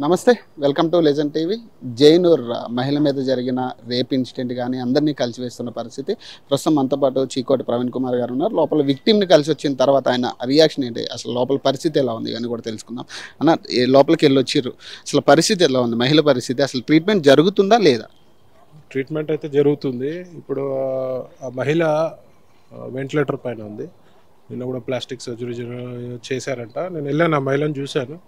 నమస్తే. Welcome to legend TV. Jainoor మహిళ మీద జరిగిన రేప్ ఇన్సిడెంట్ కానీ అందరినీ కలిసివేస్తున్న పరిస్థితి. ప్రస్తుతం మనతో పాటు చీకోటి ప్రవీణ్ కుమార్ గారు ఉన్నారు. లోపల విక్టిమ్ని కలిసి వచ్చిన తర్వాత ఆయన రియాక్షన్ ఏంటి, అసలు లోపల పరిస్థితి ఎలా ఉంది అని కూడా తెలుసుకుందాం. అన్న, లోపలికి వెళ్ళి వచ్చిర్రు, అసలు పరిస్థితి ఎలా ఉంది, మహిళ పరిస్థితి, అసలు ట్రీట్మెంట్ జరుగుతుందా లేదా? ట్రీట్మెంట్ అయితే జరుగుతుంది. ఇప్పుడు ఆ మహిళ వెంటిలేటర్ పైన ఉంది. నిన్న కూడా ప్లాస్టిక్ సర్జరీ చేశారంట. నేను వెళ్ళాను, ఆ మహిళను చూశాను.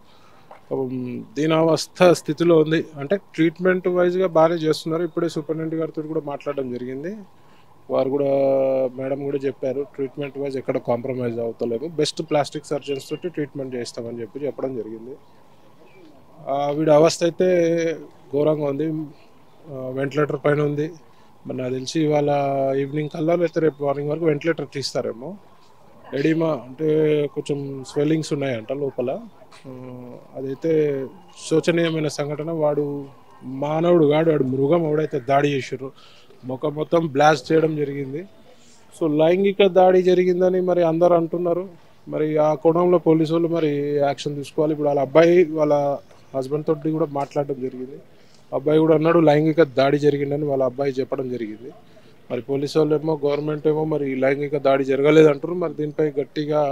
దీనావస్థ స్థితిలో ఉంది. అంటే ట్రీట్మెంట్ వైజ్గా బాగానే చేస్తున్నారు. ఇప్పుడే సూపరింటెండెంట్ గారితో కూడా మాట్లాడడం జరిగింది. వారు కూడా మేడం కూడా చెప్పారు, ట్రీట్మెంట్ వైజ్ ఎక్కడ కాంప్రమైజ్ అవుతలేము, బెస్ట్ ప్లాస్టిక్ సర్జన్స్ తోటి ట్రీట్మెంట్ చేస్తామని చెప్పడం జరిగింది. వీడి అవస్థ అయితే ఘోరంగా ఉంది. వెంటిలేటర్ పైన ఉంది. మరి నాకు తెలిసి ఇవాళ ఈవినింగ్ కల్లా లేకపోతే రేపు మార్నింగ్ వరకు వెంటిలేటర్ తీస్తారేమో. ఎడిమా అంటే కొంచెం స్వెల్లింగ్స్ ఉన్నాయంట లోపల. అదైతే శోచనీయమైన సంఘటన. వాడు మానవుడు కాడు, వాడు మృగం. ఎవడైతే దాడి చేసారో ముఖం మొత్తం బ్లాస్ట్ చేయడం జరిగింది. సో లైంగిక దాడి జరిగిందని మరి అందరు అంటున్నారు. మరి ఆ కోణంలో పోలీసు వాళ్ళు మరి యాక్షన్ తీసుకోవాలి. ఇప్పుడు వాళ్ళ అబ్బాయి వాళ్ళ హస్బెండ్ తోటి కూడా మాట్లాడడం జరిగింది. అబ్బాయి కూడా అన్నాడు లైంగిక దాడి జరిగిందని వాళ్ళ అబ్బాయి చెప్పడం జరిగింది. మరి పోలీసు వాళ్ళు ఏమో, గవర్నమెంట్ ఏమో మరి లైంగిక దాడి జరగలేదంటారు. మరి దీనిపై గట్టిగా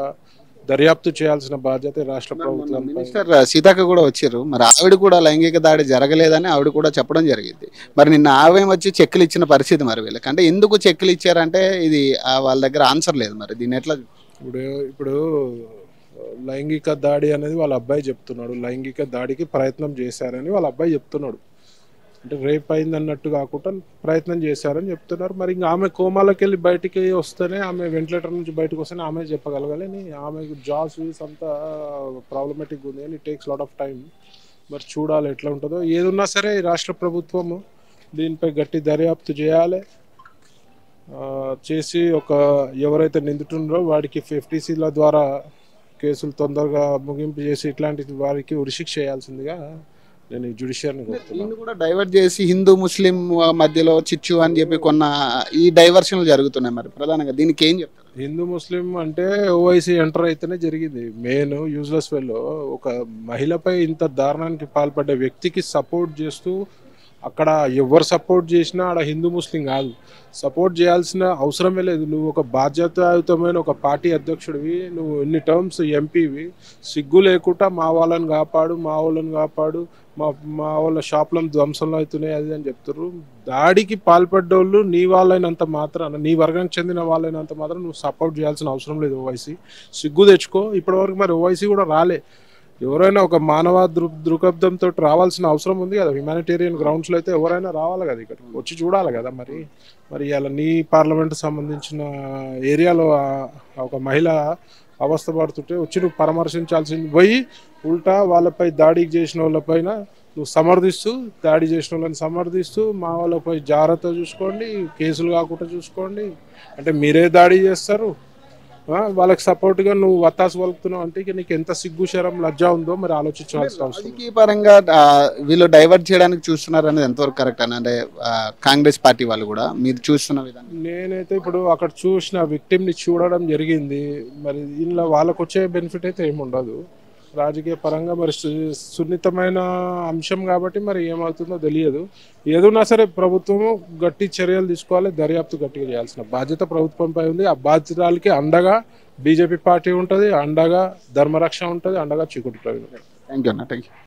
దర్యాప్తు చేయాల్సిన బాధ్యత రాష్ట్ర ప్రభుత్వం. మినిస్టర్ సీతక్క కూడా వచ్చారు. మరి ఆవిడ కూడా లైంగిక దాడి జరగలేదని ఆవిడ కూడా చెప్పడం జరిగింది. మరి నిన్న ఆమె వచ్చి చెక్కులు ఇచ్చిన పరిస్థితి మరి వీళ్ళకి, అంటే ఎందుకు చెక్కులు ఇచ్చారంటే ఇది వాళ్ళ దగ్గర ఆన్సర్ లేదు. మరి దీన్ని ఎట్లా? ఇప్పుడు లైంగిక దాడి అనేది వాళ్ళ అబ్బాయి చెప్తున్నాడు. లైంగిక దాడికి ప్రయత్నం చేశారని వాళ్ళ అబ్బాయి చెప్తున్నాడు. అంటే రేప్ అయింది అన్నట్టు కాకుండా ప్రయత్నం చేశారని చెప్తున్నారు. మరి ఇంకా ఆమె కోమాలోకి వెళ్ళి బయటికి వస్తేనే, ఆమె వెంటిలేటర్ నుంచి బయటకు వస్తేనే ఆమె చెప్పగలగాలి. ఆమె జాస్ వీస్ అంతా ప్రాబ్లమేటిక్ ఉంది అని టేక్స్ లాట్ ఆఫ్ టైం. మరి చూడాలి ఎట్లా ఉంటుందో. ఏదున్నా సరే రాష్ట్ర ప్రభుత్వము దీనిపై గట్టి దర్యాప్తు చేయాలి. చేసి ఎవరైతే నిందితున్నారో వాడికి FTCల ద్వారా కేసులు తొందరగా ముగింపు చేసి ఇట్లాంటి వారికి ఉరిశిక్ష చేయాల్సిందిగా నేను జ్యుడిషియర్ని దీన్ని కూడా డైవర్ట్ చేసి హిందూ ముస్లిం మధ్యలో చిచ్చు అని చెప్పి ఈ డైవర్షన్లు జరుగుతున్నాయి. మరి ప్రధానంగా దీనికి ఏం చెప్తారు? హిందూ ముస్లిం అంటే OIC ఎంటర్ అయితేనే జరిగింది. మెయిన్ యూజ్లెస్ వెల్లో ఒక మహిళపై ఇంత దారుణానికి పాల్పడ్డ వ్యక్తికి సపోర్ట్ చేస్తూ, అక్కడ ఎవరు సపోర్ట్ చేసినా ఆడ హిందూ ముస్లిం కాదు, సపోర్ట్ చేయాల్సిన అవసరమే లేదు. నువ్వు ఒక బాధ్యతాయుతమైన ఒక పార్టీ అధ్యక్షుడివి, నువ్వు ఎన్ని టర్మ్స్ ఎంపీవి, సిగ్గు లేకుండా మా వాళ్ళని కాపాడు, మా వాళ్ళని కాపాడు, మా వాళ్ళ షాపులను ధ్వంసంలో అవుతున్నాయి అది అని చెప్తారు. దాడికి పాల్పడ్డోళ్ళు నీ వాళ్ళైనంత మాత్రాన, నీ వర్గానికి చెందిన వాళ్ళైనంత మాత్రం నువ్వు సపోర్ట్ చేయాల్సిన అవసరం లేదు. OIC సిగ్గు తెచ్చుకో. ఇప్పటివరకు మరి OIC కూడా రాలే. ఎవరైనా ఒక మానవ దృక్పథంతో రావాల్సిన అవసరం ఉంది కదా. హ్యుమానిటేరియన్ గ్రౌండ్స్లో అయితే ఎవరైనా రావాలి కదా, ఇక్కడ వచ్చి చూడాలి కదా. మరి ఇలా నీ పార్లమెంట్ సంబంధించిన ఏరియాలో ఒక మహిళ అవస్థ పడుతుంటే వచ్చి నువ్వు పరామర్శించాల్సింది పోయి ఉల్టా వాళ్ళపై దాడికి చేసిన వాళ్ళపైన నువ్వు సమర్థిస్తూ, దాడి చేసిన వాళ్ళని సమర్థిస్తూ, మా వాళ్ళపై జాగ్రత్త చూసుకోండి, కేసులు కాకుండా చూసుకోండి అంటే మీరే దాడి చేస్తారు. వాళ్ళకి సపోర్ట్గా నువ్వు వత్తాసు పలుకుతున్నావు అంటే నీకు ఎంత సిగ్గు శరం లజ్జ ఉందో మరి ఆలోచించాల్సిన అవసరం. రాజకీయ పరంగా వీళ్ళు డైవర్ట్ చేయడానికి చూస్తున్నారు అనేది ఎంతవరకు కరెక్ట్ అని, అంటే కాంగ్రెస్ పార్టీ వాళ్ళు కూడా మీరు చూస్తున్న విధానం? నేనైతే ఇప్పుడు అక్కడ చూసిన విక్టిమ్ని చూడడం జరిగింది. మరి ఇందులో వాళ్ళకు వచ్చే బెనిఫిట్ అయితే ఏముండదు. రాజకీయ పరంగా మరి సున్నితమైన అంశం కాబట్టి మరి ఏమవుతుందో తెలియదు. ఏదైనా సరే ప్రభుత్వము గట్టి చర్యలు తీసుకోవాలి, దర్యాప్తు గట్టిగా చేయాల్సిన బాధ్యత ప్రభుత్వంపై ఉంది. ఆ బాధ్యతలకి అండగా బీజేపీ పార్టీ ఉంటుంది, అండగా ధర్మరక్ష ఉంటుంది, అండగా చీకుటి ప్రవీణ్. థ్యాంక్ యూ అన్న. Thank you.